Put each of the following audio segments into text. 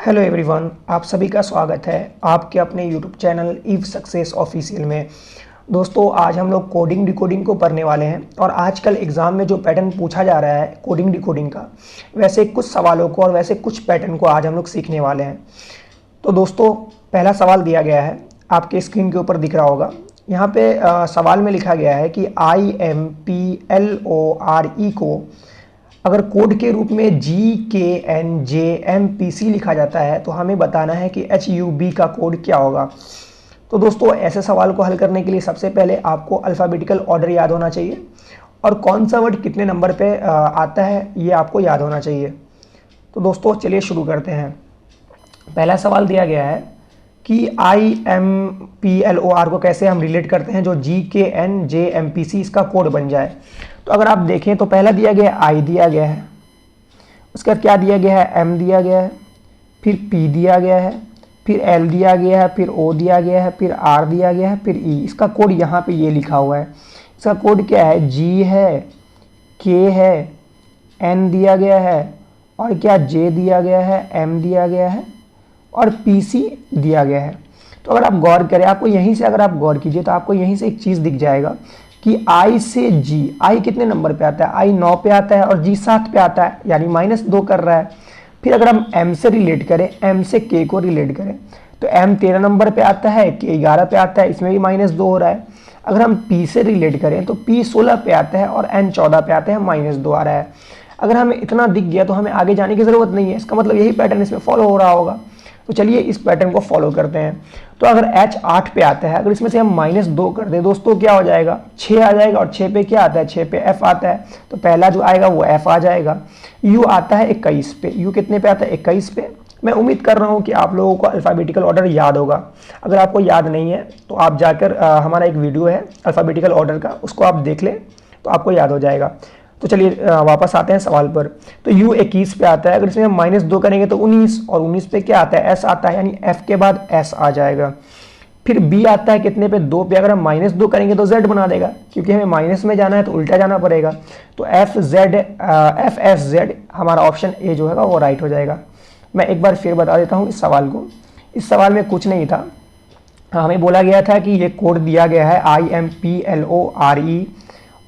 Hello everyone, आप सभी का स्वागत है आपके अपने YouTube channel Eve success official में। दोस्तों, आज हम लोग कोडिंग डिकोडिंग को पढ़ने वाले हैं और आजकल एग्ज़ाम में जो पैटर्न पूछा जा रहा है कोडिंग डिकोडिंग का, वैसे कुछ सवालों को और वैसे कुछ पैटर्न को आज हम लोग सीखने वाले हैं। तो दोस्तों, पहला सवाल दिया गया है, आपके स्क्रीन के ऊपर दिख रहा होगा। यहाँ पे सवाल में लिखा गया है कि IMPLORE को अगर कोड के रूप में GKNJMPC लिखा जाता है तो हमें बताना है कि HUB का कोड क्या होगा। तो दोस्तों, ऐसे सवाल को हल करने के लिए सबसे पहले आपको अल्फ़ाबेटिकल ऑर्डर याद होना चाहिए और कौन सा वर्ड कितने नंबर पे आता है ये आपको याद होना चाहिए। तो दोस्तों, चलिए शुरू करते हैं। पहला सवाल दिया गया है कि IMPLOR को कैसे हम रिलेट करते हैं जो GKNJMPC इसका कोड बन जाए। तो अगर आप देखें तो पहला दिया गया है I दिया गया है, उसके बाद क्या दिया गया है M दिया गया है, फिर P दिया गया है, फिर L दिया गया है, फिर O दिया गया है, फिर R दिया गया है, फिर E। इसका कोड यहाँ पे ये लिखा हुआ है। इसका कोड क्या है? G है, K है, N दिया गया है और क्या J दिया गया है, M दिया गया है और PC दिया गया है। तो अगर आप गौर करें, आपको यहीं से अगर आप गौर कीजिए तो आपको यहीं से एक चीज़ दिख जाएगा कि I से G, I कितने नंबर पे आता है? I 9 पे आता है और G 7 पे आता है, यानी -2 कर रहा है। फिर अगर हम M से रिलेट करें, M से K को रिलेट करें तो M 13 नंबर पे आता है, K 11 पे आता है, इसमें भी -2 हो रहा है। अगर हम P से रिलेट करें तो P 16 पे आता है और N 14 पे आता है, -2 आ रहा है। अगर हमें इतना दिख गया तो हमें आगे जाने की ज़रूरत नहीं है, इसका मतलब यही पैटर्न इसमें फॉलो हो रहा होगा। तो चलिए इस पैटर्न को फॉलो करते हैं। तो अगर H 8 पे आता है, अगर इसमें से हम -2 कर दें दोस्तों, क्या हो जाएगा? 6 आ जाएगा और 6 पे क्या आता है? 6 पे F आता है, तो पहला जो आएगा वो F आ जाएगा। U आता है 21 पे, U कितने पे आता है? 21 पे। मैं उम्मीद कर रहा हूँ कि आप लोगों को अल्फ़ाबेटिकल ऑर्डर याद होगा। अगर आपको याद नहीं है तो आप जाकर हमारा एक वीडियो है अल्फ़ाबेटिकल ऑर्डर का, उसको आप देख लें तो आपको याद हो जाएगा। तो चलिए वापस आते हैं सवाल पर। तो U 21 पे आता है, अगर इसमें हम -2 करेंगे तो 19, और 19 पे क्या आता है? S आता है, यानी F के बाद S आ जाएगा। फिर B आता है कितने पे? 2 पे, अगर हम -2 करेंगे तो Z बना देगा, क्योंकि हमें माइनस में जाना है तो उल्टा जाना पड़ेगा। तो FSZ हमारा ऑप्शन ए जो है वो राइट हो जाएगा। मैं एक बार फिर बता देता हूँ इस सवाल को। इस सवाल में कुछ नहीं था, हमें बोला गया था कि ये कोड दिया गया है IMPLORE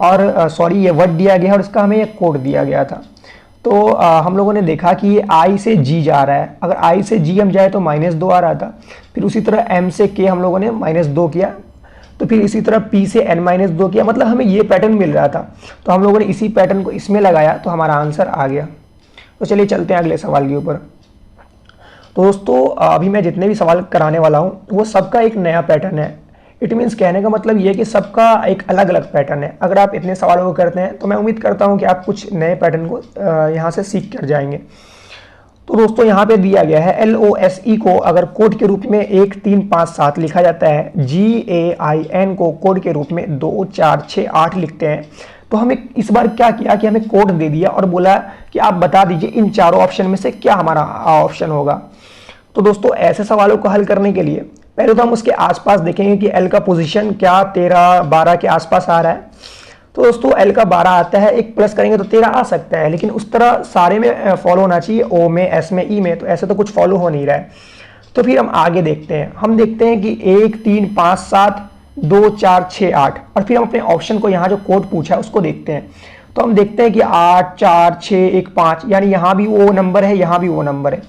और सॉरी ये वर्ड दिया गया है और इसका हमें ये कोड दिया गया था। तो हम लोगों ने देखा कि ये I से G जा रहा है। अगर I से G हम जाए तो -2 आ रहा था। फिर उसी तरह M से K हम लोगों ने -2 किया, तो फिर इसी तरह P से N -2 किया, मतलब हमें ये पैटर्न मिल रहा था। तो हम लोगों ने इसी पैटर्न को इसमें लगाया तो हमारा आंसर आ गया। तो चलिए चलते हैं अगले सवाल के ऊपर। तो दोस्तों, अभी मैं जितने भी सवाल कराने वाला हूँ वो सबका एक नया पैटर्न है। इट मीन्स कहने का मतलब ये कि सबका एक अलग अलग पैटर्न है। अगर आप इतने सवालों को करते हैं तो मैं उम्मीद करता हूँ कि आप कुछ नए पैटर्न को यहाँ से सीख कर जाएंगे। तो दोस्तों, यहाँ पे दिया गया है LOSE को अगर कोड के रूप में 1 3 5 7 लिखा जाता है, GAIN को कोड के रूप में 2 4 6 8 लिखते हैं। तो हमें इस बार क्या किया कि हमें कोड दे दिया और बोला कि आप बता दीजिए इन चारों ऑप्शन में से क्या हमारा ऑप्शन होगा। तो दोस्तों, ऐसे सवालों को हल करने के लिए पहले तो हम उसके आसपास देखेंगे कि L का पोजीशन क्या 13 12 के आसपास आ रहा है। तो दोस्तों, L का 12 आता है, एक प्लस करेंगे तो 13 आ सकता है, लेकिन उस तरह सारे में फॉलो होना चाहिए, O में, S में, E में, तो ऐसे तो कुछ फॉलो हो नहीं रहा है। तो फिर हम आगे देखते हैं, हम देखते हैं कि 1 3 5 7 2 4 6 8, और फिर हम अपने ऑप्शन को यहाँ जो कोड पूछा है उसको देखते हैं। तो हम देखते हैं कि 8 4 6 1 5, यानी यहाँ भी वो नंबर है, यहाँ भी वो नंबर है।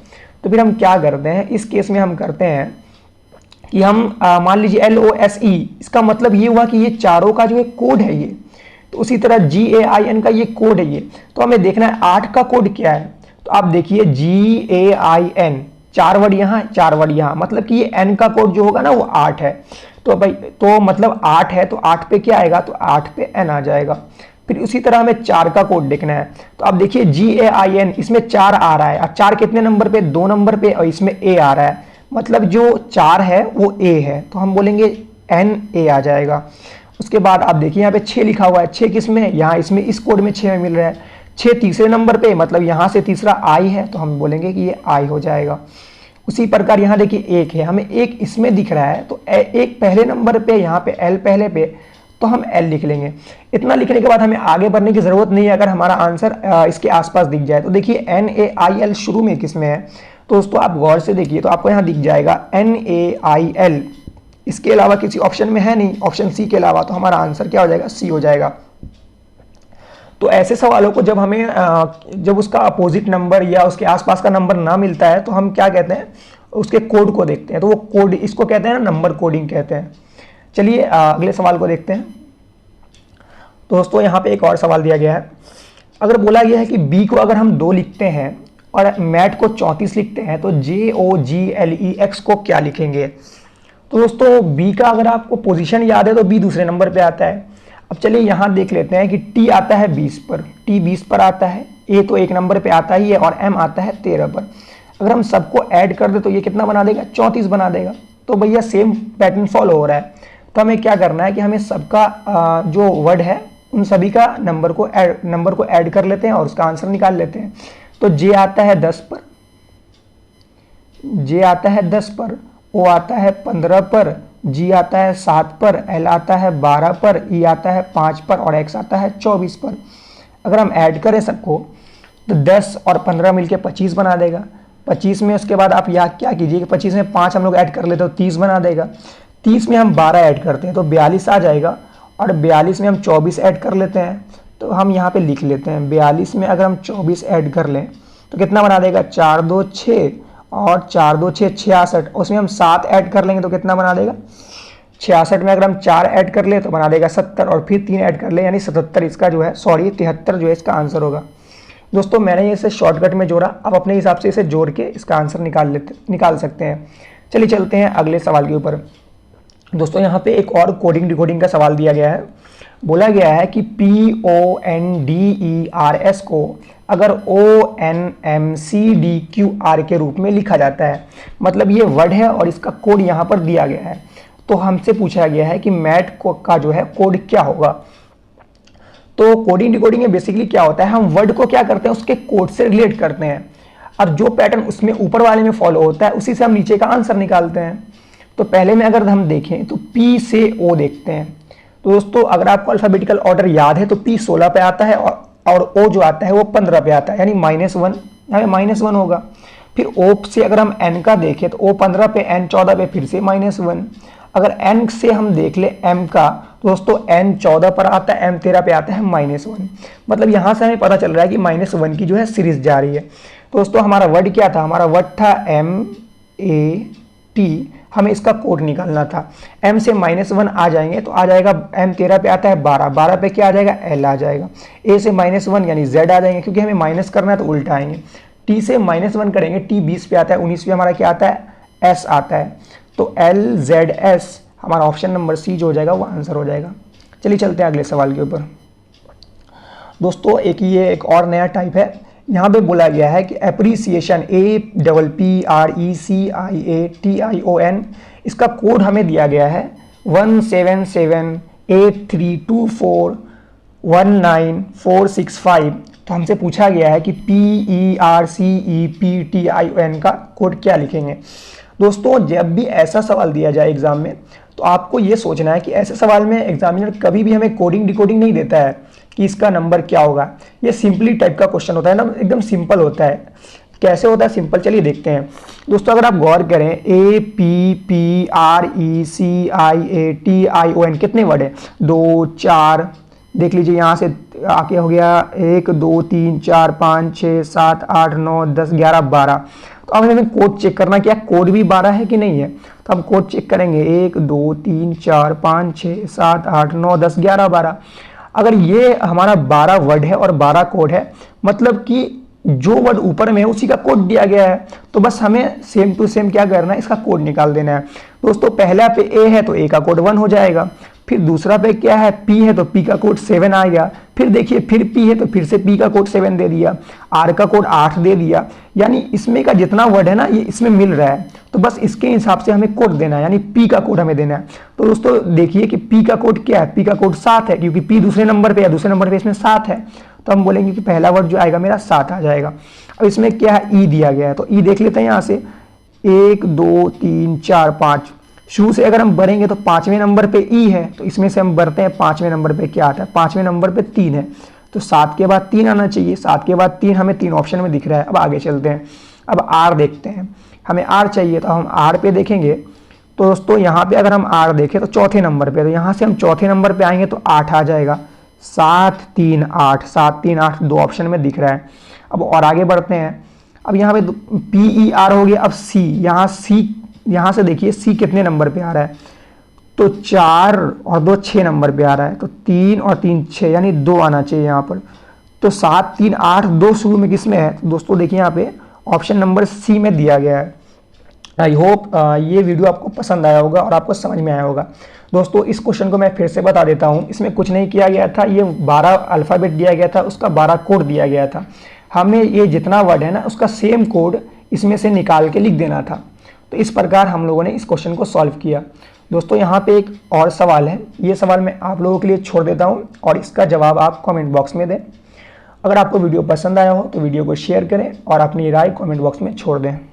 तो फिर हम क्या करते हैं इस केस में? हम करते हैं कि हम मान लीजिए LOSE, इसका मतलब ये हुआ कि ये चारों का जो है कोड है ये। तो उसी तरह GAIN का ये कोड है ये। तो हमें देखना है 8 का कोड क्या है। तो आप देखिए GAIN, 4 वर्ड यहाँ 4 वर्ड यहाँ, मतलब कि ये N का कोड जो होगा ना वो 8 है। तो भाई तो मतलब 8 है, तो 8 पे क्या आएगा? तो 8 पे N आ जाएगा। फिर उसी तरह हमें 4 का कोड देखना है। तो आप देखिए GAIN, इसमें 4 आ रहा है, और 4 कितने नंबर पे? 2 नंबर पे, और इसमें A आ रहा है, मतलब जो 4 है वो A है, तो हम बोलेंगे NA आ जाएगा। उसके बाद आप देखिए यहाँ पे 6 लिखा हुआ है, 6 किस में है? यहाँ इसमें, इस कोड में 6 में मिल रहा है। 6 तीसरे नंबर पे, मतलब यहाँ से तीसरा I है, तो हम बोलेंगे कि ये I हो जाएगा। उसी प्रकार यहाँ देखिए 1 है, हमें 1 इसमें दिख रहा है, तो 1 पहले नंबर पे, यहाँ पे L पहले पे, तो हम L लिख लेंगे। इतना लिखने के बाद हमें आगे बढ़ने की ज़रूरत नहीं है अगर हमारा आंसर इसके आसपास दिख जाए। तो देखिए NAIL शुरू में किस में है? तो दोस्तों आप गौर से देखिए तो आपको यहाँ दिख जाएगा NaIL, इसके अलावा किसी ऑप्शन में है नहीं, ऑप्शन सी के अलावा, तो हमारा आंसर क्या हो जाएगा, सी हो जाएगा। तो ऐसे सवालों को जब हमें जब उसका अपोजिट नंबर या उसके आसपास का नंबर ना मिलता है तो हम क्या कहते हैं, उसके कोड को देखते हैं। तो वो कोड, इसको कहते हैं ना नंबर कोडिंग कहते हैं। चलिए अगले सवाल को देखते हैं। तो दोस्तों यहाँ पे एक और सवाल दिया गया है। अगर बोला गया है कि बी को अगर हम 2 लिखते हैं और मैट को 34 लिखते हैं तो JOGLEX को क्या लिखेंगे। तो दोस्तों बी का अगर आपको पोजीशन याद है तो बी दूसरे नंबर पे आता है। अब चलिए यहाँ देख लेते हैं कि टी आता है 20 पर, टी 20 पर आता है, ए तो 1 नंबर पे आता ही है और एम आता है 13 पर। अगर हम सबको ऐड कर दे तो ये कितना बना देगा, 34 बना देगा। तो भैया सेम पैटर्न फॉलो हो रहा है। तो हमें क्या करना है कि हमें सबका जो वर्ड है उन सभी का नंबर को ऐड कर लेते हैं और उसका आंसर निकाल लेते हैं। तो जे आता है 10 पर, जे आता है 10 पर, ओ आता है 15 पर, जी आता है 7 पर, एल आता है 12 पर, ई आता है 5 पर और एक्स आता है 24 पर। अगर हम ऐड करें सबको तो 10 और 15 मिलके 25 बना देगा। 25 में उसके बाद आप याद क्या कीजिए कि 25 में 5 हम लोग ऐड कर लेते तो 30 बना देगा। 30 में हम 12 ऐड करते हैं तो 42 आ जाएगा और 42 में हम 24 ऐड कर लेते हैं। तो हम यहाँ पे लिख लेते हैं 42 में अगर हम 24 ऐड कर लें तो कितना बना देगा, 4 2 6 और 4 2 6 66। उसमें हम 7 ऐड कर लेंगे तो कितना बना देगा, 66 में अगर हम 4 ऐड कर ले तो बना देगा 70 और फिर 3 ऐड कर ले यानी 77 इसका जो है, सॉरी 73 जो है इसका आंसर होगा। दोस्तों मैंने इसे शॉर्टकट में जोड़ा, आप अपने हिसाब से इसे जोड़ के इसका आंसर निकाल सकते हैं। चलिए चलते हैं अगले सवाल के ऊपर। दोस्तों यहाँ पे एक और कोडिंग डिकोडिंग का सवाल दिया गया है। बोला गया है कि PONDERS को अगर ONMCDQR के रूप में लिखा जाता है, मतलब ये वर्ड है और इसका कोड यहाँ पर दिया गया है। तो हमसे पूछा गया है कि मैट का जो है कोड क्या होगा। तो कोडिंग डिकोडिंग में बेसिकली क्या होता है, हम वर्ड को क्या करते हैं, उसके कोड से रिलेट करते हैं और जो पैटर्न उसमें ऊपर वाले में फॉलो होता है उसी से हम नीचे का आंसर निकालते हैं। तो पहले में अगर हम देखें तो P से O देखते हैं। तो दोस्तों अगर आपको अल्फाबेटिकल ऑर्डर याद है तो P 16 पे आता है और O जो आता है वो 15 पे आता है, यानी -1, यहाँ -1 होगा। फिर O से अगर हम N का देखें तो O 15 पे, N 14 पे, फिर से -1। अगर N से हम देख ले M का तो दोस्तों N 14 पर आता है, M 13 पे आता है -1। मतलब यहाँ से हमें पता चल रहा है कि -1 की जो है सीरीज जा रही है। तो दोस्तों हमारा वर्ड क्या था, हमारा वर्ड था MAT। हमें इसका कोड निकालना था। M से -1 आ जाएंगे तो आ जाएगा, M 13 पे आता है 12, 12 पे क्या आ जाएगा, L आ जाएगा। A से -1 यानी Z आ जाएंगे, क्योंकि हमें माइनस करना है तो उल्टा आएंगे। T से -1 करेंगे, T 20 पे आता है, 19 पे हमारा क्या आता है, S आता है। तो LZS हमारा ऑप्शन नंबर सी जो हो जाएगा वो आंसर हो जाएगा। चलिए चलते हैं अगले सवाल के ऊपर। दोस्तों ये एक और नया टाइप है। यहाँ पे बोला गया है कि एप्रिसिएशन APPRECIATION, इसका कोड हमें दिया गया है 17783241945। तो हमसे पूछा गया है कि PERCEPTION का कोड क्या लिखेंगे। दोस्तों जब भी ऐसा सवाल दिया जाए एग्जाम में तो आपको ये सोचना है कि ऐसे सवाल में एग्जामिनर कभी भी हमें कोडिंग डिकोडिंग नहीं देता है कि इसका नंबर क्या होगा। ये सिंपली टाइप का क्वेश्चन होता है ना, एकदम सिंपल होता है। कैसे होता है सिंपल, चलिए देखते हैं। दोस्तों अगर आप गौर करें APPRECIATION कितने वर्ड है, 2 4, देख लीजिए यहाँ से आके हो गया 1 2 3 4 5 6 7 8 9 10 11 12। तो अब हमें कोड चेक करना क्या कोड भी 12 है कि नहीं है। तो हम कोड चेक करेंगे 1 2 3 4 5 6 7 8 9 10 11 12। अगर ये हमारा 12 वर्ड है और 12 कोड है, मतलब कि जो वर्ड ऊपर में है उसी का कोड दिया गया है। तो बस हमें सेम टू सेम क्या करना है, इसका कोड निकाल देना है। दोस्तों पहला पे ए है तो ए का कोड 1 हो जाएगा। फिर दूसरा पे क्या है, पी है तो पी का कोड 7 आ गया। फिर देखिए फिर पी है तो फिर से पी का कोड 7 दे दिया, आर का कोड 8 दे दिया। यानी इसमें का जितना वर्ड है ना ये इसमें मिल रहा है, तो बस इसके हिसाब से हमें कोड देना है, यानी पी का कोड हमें देना है। तो दोस्तों देखिए कि पी का कोड क्या है, पी का कोड 7 है, क्योंकि पी दूसरे नंबर पे या दूसरे नंबर पे इसमें 7 है। तो हम बोलेंगे कि पहला वर्ड जो आएगा मेरा 7 आ जाएगा। अब इसमें क्या है, ई दिया गया है, तो ई देख लेते हैं यहाँ से 1 2 3 4 5। शुरू से अगर हम बढ़ेंगे तो 5वें नंबर पे ई है, तो इसमें से हम बढ़ते हैं 5वें नंबर पे क्या आता है, 5वें नंबर पे 3 है। तो 7 के बाद 3 आना चाहिए, 7 के बाद 3 हमें 3 ऑप्शन में दिख रहा है। अब आगे चलते हैं। अब आर देखते हैं, हमें आर चाहिए तो हम आर पे देखेंगे। तो दोस्तों यहाँ पे अगर हम आर देखें तो चौथे नंबर पे, तो यहाँ से हम चौथे नंबर पे आएंगे तो 8 आ जाएगा, 7 3 8, 7 3 8 दो ऑप्शन में दिख रहा है। अब और आगे बढ़ते हैं, अब यहाँ पे PER हो गया। अब सी, यहाँ से देखिए सी कितने नंबर पे आ रहा है, तो 4 और 2 6 नंबर पे आ रहा है, तो 3 और 3 6, यानी 2 आना चाहिए यहाँ पर। तो 7 3 8 2 शुरू में किस में है, तो दोस्तों देखिए यहाँ पे ऑप्शन नंबर सी में दिया गया है। आई होप ये वीडियो आपको पसंद आया होगा और आपको समझ में आया होगा। दोस्तों इस क्वेश्चन को मैं फिर से बता देता हूँ, इसमें कुछ नहीं किया गया था, ये 12 अल्फ़ाबेट दिया गया था, उसका 12 कोड दिया गया था। हमें ये जितना वर्ड है ना उसका सेम कोड इसमें से निकाल के लिख देना था। तो इस प्रकार हम लोगों ने इस क्वेश्चन को सॉल्व किया। दोस्तों यहाँ पे एक और सवाल है, ये सवाल मैं आप लोगों के लिए छोड़ देता हूँ और इसका जवाब आप कमेंट बॉक्स में दें। अगर आपको वीडियो पसंद आया हो तो वीडियो को शेयर करें और अपनी राय कमेंट बॉक्स में छोड़ दें।